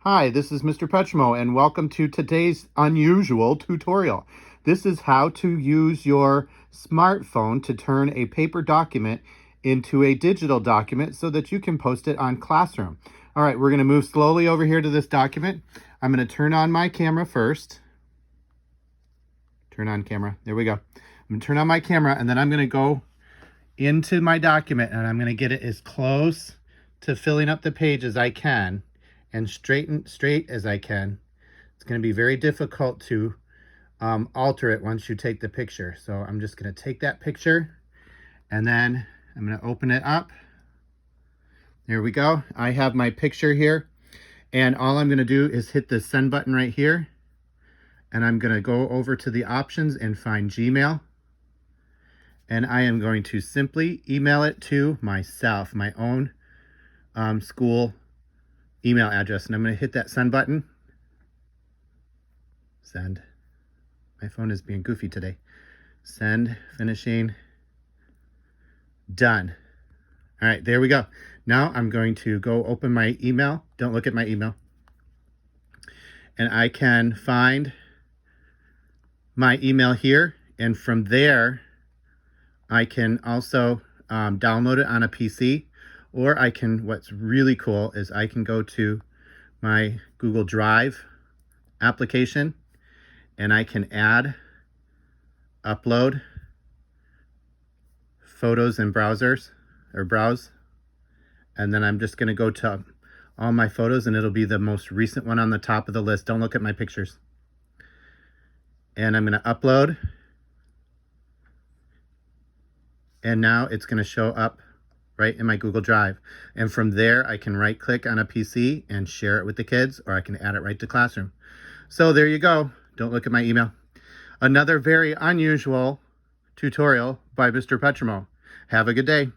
Hi, this is Mr. Petrimo, and welcome to today's unusual tutorial. This is how to use your smartphone to turn a paper document into a digital document so that you can post it on Classroom. All right, we're going to move slowly over here to this document. I'm going to turn on my camera first. Turn on camera. There we go. I'm going to turn on my camera, and then I'm going to go into my document, and I'm going to get it as close to filling up the page as I can and straight as I can. It's going to be very difficult to alter it once you take the picture. So I'm just going to take that picture and then I'm going to open it up. There we go. I have my picture here, and all I'm going to do is hit the send button right here, and I'm going to go over to the options and find Gmail, and I am going to simply email it to myself, my own school email address, and I'm going to hit that send button. Send. My phone is being goofy today. Send, finishing, done. All right, there we go. Now I'm going to go open my email. Don't look at my email. And I can find my email here, and from there I can also download it on a PC, or I can, what's really cool is I can go to my Google Drive application and I can add, upload photos and browse, and then I'm just going to go to all my photos, and it'll be the most recent one on the top of the list. Don't look at my pictures. And I'm going to upload, and now it's going to show up right in my Google Drive. And from there, I can right click on a PC and share it with the kids, or I can add it right to Classroom. So there you go. Don't look at my email. Another very unusual tutorial by Mr. Petrimo. Have a good day.